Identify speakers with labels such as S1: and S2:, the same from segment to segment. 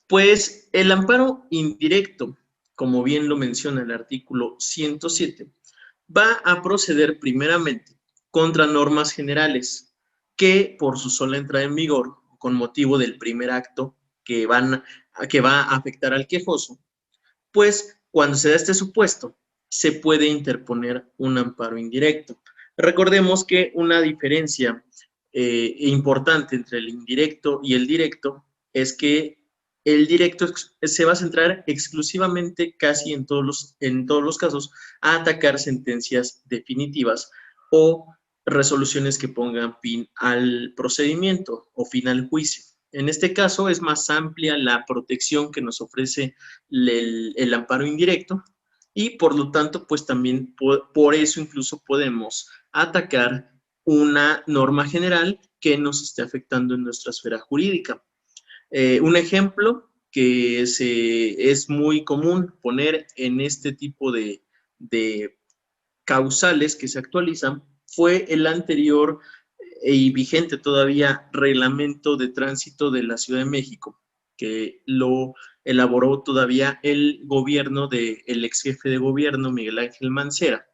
S1: Pues el amparo indirecto, como bien lo menciona el artículo 107, va a proceder primeramente contra normas generales que por su sola entrada en vigor, con motivo del primer acto que va a afectar al quejoso, pues cuando se da este supuesto, se puede interponer un amparo indirecto. Recordemos que una diferencia importante entre el indirecto y el directo es que el directo se va a centrar exclusivamente, casi en todos los casos, a atacar sentencias definitivas o resoluciones que pongan fin al procedimiento o fin al juicio. En este caso es más amplia la protección que nos ofrece el amparo indirecto y por lo tanto pues también por eso incluso podemos atacar una norma general que nos esté afectando en nuestra esfera jurídica. Un ejemplo que es muy común poner en este tipo de causales que se actualizan fue el anterior y vigente todavía reglamento de tránsito de la Ciudad de México, que lo elaboró todavía el gobierno del ex jefe de gobierno Miguel Ángel Mancera,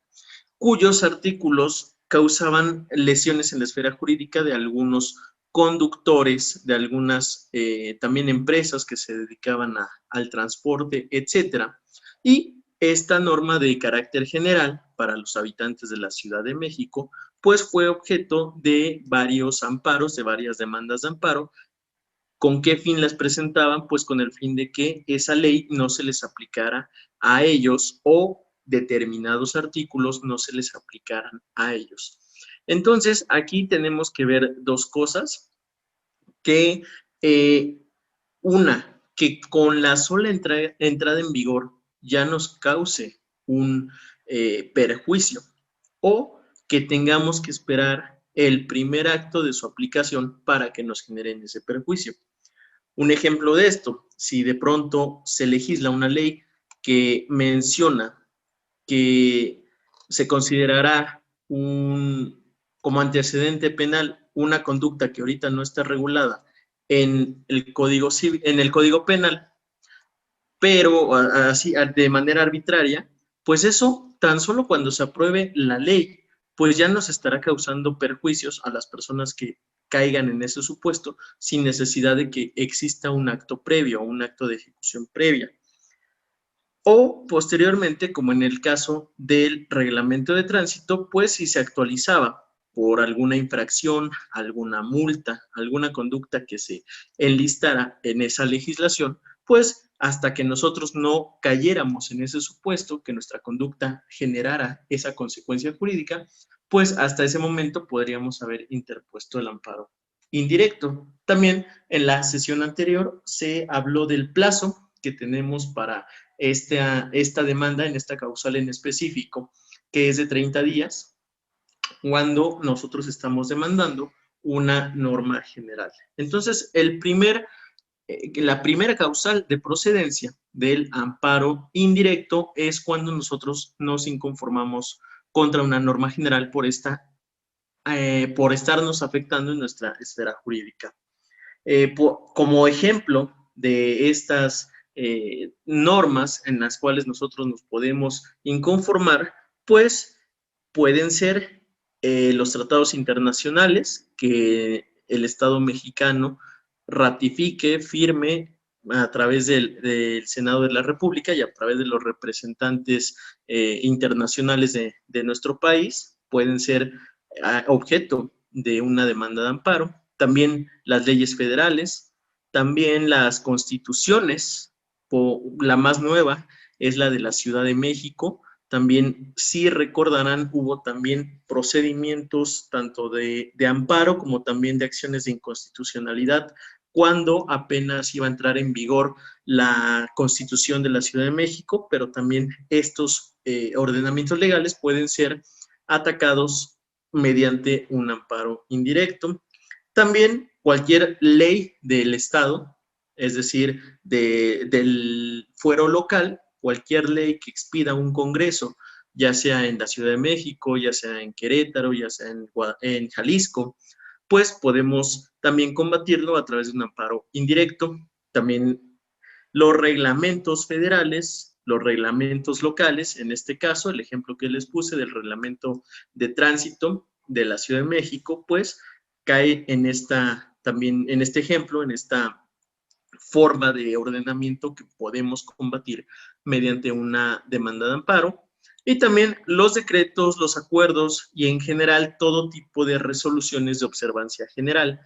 S1: cuyos artículos causaban lesiones en la esfera jurídica de algunos conductores, de algunas también empresas que se dedicaban al transporte, etcétera. Y esta norma de carácter general para los habitantes de la Ciudad de México, pues fue objeto de varios amparos, de varias demandas de amparo. ¿Con qué fin las presentaban? Pues con el fin de que esa ley no se les aplicara a ellos o determinados artículos no se les aplicaran a ellos. Entonces, aquí tenemos que ver dos cosas, que una, que con la sola entrada en vigor ya nos cause un perjuicio o que tengamos que esperar el primer acto de su aplicación para que nos generen ese perjuicio. Un ejemplo de esto, si de pronto se legisla una ley que menciona que se considerará como antecedente penal una conducta que ahorita no está regulada en el Código Penal, pero así de manera arbitraria, pues eso tan solo cuando se apruebe la ley, pues ya nos estará causando perjuicios a las personas que caigan en ese supuesto sin necesidad de que exista un acto previo o un acto de ejecución previa. O posteriormente, como en el caso del reglamento de tránsito, pues si se actualizaba por alguna infracción, alguna multa, alguna conducta que se enlistara en esa legislación, pues hasta que nosotros no cayéramos en ese supuesto, que nuestra conducta generara esa consecuencia jurídica, pues hasta ese momento podríamos haber interpuesto el amparo indirecto. También en la sesión anterior se habló del plazo que tenemos para esta demanda, en esta causal en específico, que es de 30 días, cuando nosotros estamos demandando una norma general. Entonces, la primera causal de procedencia del amparo indirecto es cuando nosotros nos inconformamos contra una norma general por estarnos afectando en nuestra esfera jurídica. Como ejemplo de estas normas en las cuales nosotros nos podemos inconformar, pues pueden ser los tratados internacionales que el Estado mexicano ratifique, firme a través del Senado de la República y a través de los representantes internacionales de nuestro país, pueden ser objeto de una demanda de amparo. También las leyes federales, también las constituciones, la más nueva es la de la Ciudad de México. También, si recordarán, hubo también procedimientos tanto de amparo como también de acciones de inconstitucionalidad cuando apenas iba a entrar en vigor la Constitución de la Ciudad de México, pero también estos ordenamientos legales pueden ser atacados mediante un amparo indirecto. También cualquier ley del Estado, es decir, del fuero local, cualquier ley que expida un congreso, ya sea en la Ciudad de México, ya sea en Querétaro, ya sea en Jalisco, pues podemos también combatirlo a través de un amparo indirecto. También los reglamentos federales, los reglamentos locales, en este caso, el ejemplo que les puse del reglamento de tránsito de la Ciudad de México, pues cae en también en este ejemplo, en esta forma de ordenamiento que podemos combatir mediante una demanda de amparo. Y también los decretos, los acuerdos y en general todo tipo de resoluciones de observancia general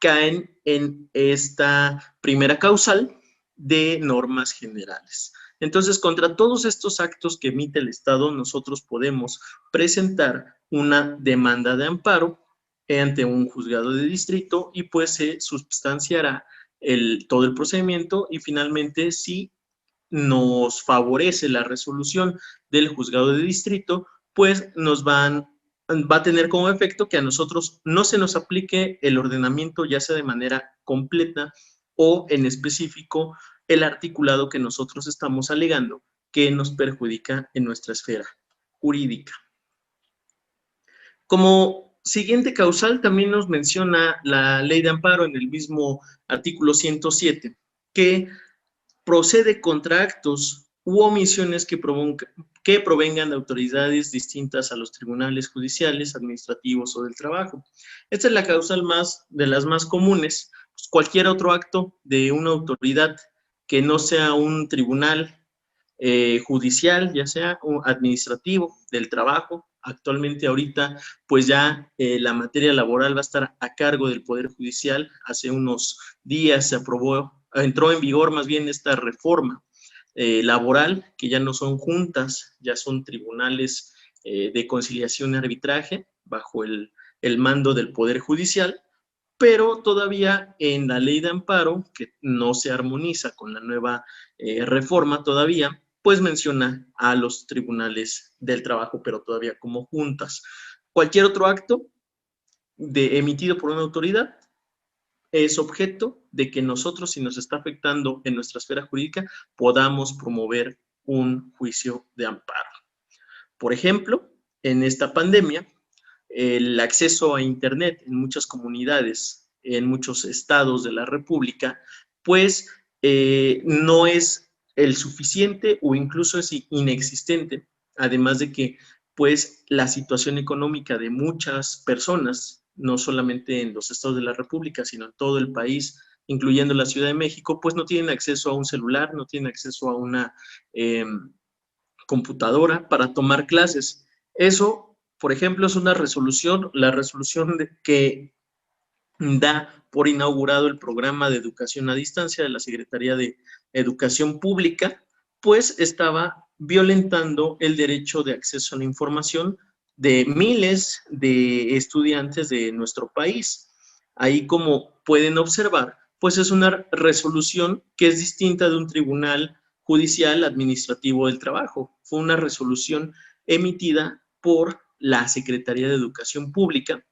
S1: caen en esta primera causal de normas generales. Entonces, contra todos estos actos que emite el Estado, nosotros podemos presentar una demanda de amparo ante un juzgado de distrito y pues se sustanciará todo el procedimiento y finalmente si nos favorece la resolución del juzgado de distrito, pues va a tener como efecto que a nosotros no se nos aplique el ordenamiento ya sea de manera completa o en específico el articulado que nosotros estamos alegando que nos perjudica en nuestra esfera jurídica. Como siguiente causal también nos menciona la ley de amparo en el mismo artículo 107, que procede contra actos u omisiones que provengan de autoridades distintas a los tribunales judiciales, administrativos o del trabajo. Esta es la causal de las más comunes. Pues cualquier otro acto de una autoridad que no sea un tribunal judicial, ya sea administrativo, del trabajo. Actualmente ahorita, pues ya la materia laboral va a estar a cargo del Poder Judicial. Hace unos días se entró en vigor más bien esta reforma laboral, que ya no son juntas, ya son tribunales de conciliación y arbitraje bajo el mando del Poder Judicial, pero todavía en la ley de amparo, que no se armoniza con la nueva reforma todavía, pues menciona a los tribunales del trabajo, pero todavía como juntas. Cualquier otro acto emitido por una autoridad es objeto de que nosotros, si nos está afectando en nuestra esfera jurídica, podamos promover un juicio de amparo. Por ejemplo, en esta pandemia, el acceso a Internet en muchas comunidades, en muchos estados de la República, pues no es el suficiente o incluso es inexistente, además de que pues la situación económica de muchas personas, no solamente en los estados de la República, sino en todo el país, incluyendo la Ciudad de México, pues no tienen acceso a un celular, no tienen acceso a una computadora para tomar clases. Eso, por ejemplo, es una resolución, la resolución que da por inaugurado el programa de educación a distancia de la Secretaría de Educación Pública, pues estaba violentando el derecho de acceso a la información de miles de estudiantes de nuestro país. Ahí, como pueden observar, pues es una resolución que es distinta de un tribunal judicial administrativo del trabajo. Fue una resolución emitida por la Secretaría de Educación Pública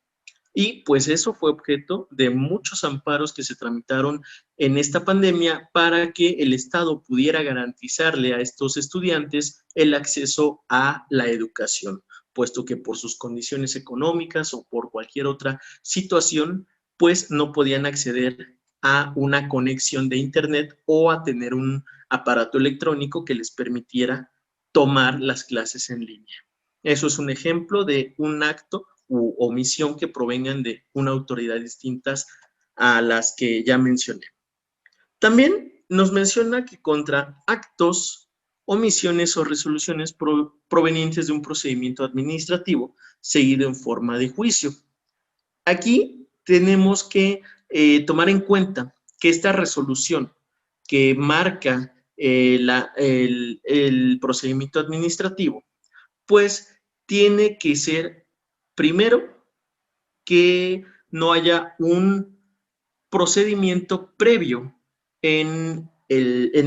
S1: y pues eso fue objeto de muchos amparos que se tramitaron en esta pandemia para que el Estado pudiera garantizarle a estos estudiantes el acceso a la educación, puesto que por sus condiciones económicas o por cualquier otra situación, pues no podían acceder a una conexión de Internet o a tener un aparato electrónico que les permitiera tomar las clases en línea. Eso es un ejemplo de un acto u omisión que provengan de una autoridad distintas a las que ya mencioné. También nos menciona que contra actos, omisiones o resoluciones provenientes de un procedimiento administrativo seguido en forma de juicio. Aquí tenemos que tomar en cuenta que esta resolución que marca el procedimiento administrativo, pues tiene que ser, primero, que no haya un procedimiento previo en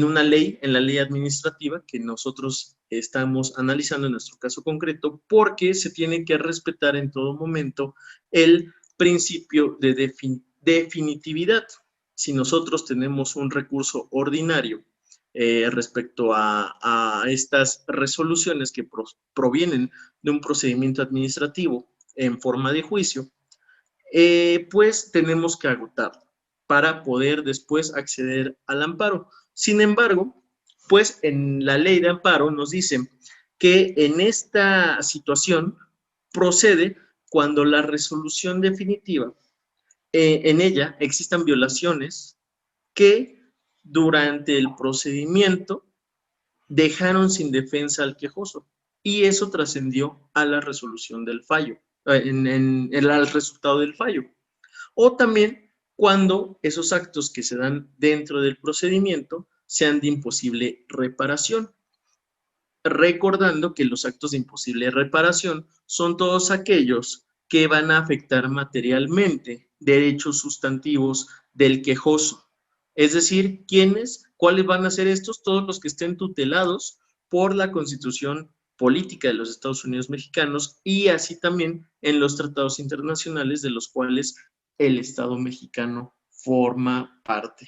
S1: una ley, en la ley administrativa que nosotros estamos analizando en nuestro caso concreto, porque se tiene que respetar en todo momento el principio de definitividad. Si nosotros tenemos un recurso ordinario respecto a estas resoluciones que provienen de un procedimiento administrativo en forma de juicio, pues tenemos que agotarlo para poder después acceder al amparo. Sin embargo, pues en la ley de amparo nos dice que en esta situación procede cuando la resolución definitiva, en ella existan violaciones que durante el procedimiento dejaron sin defensa al quejoso y eso trascendió a la resolución del fallo, al resultado del fallo. O también cuando esos actos que se dan dentro del procedimiento sean de imposible reparación. Recordando que los actos de imposible reparación son todos aquellos que van a afectar materialmente derechos sustantivos del quejoso. Es decir, ¿cuáles van a ser estos? Todos los que estén tutelados por la Constitución política de los Estados Unidos mexicanos y así también en los tratados internacionales de los cuales el Estado mexicano forma parte.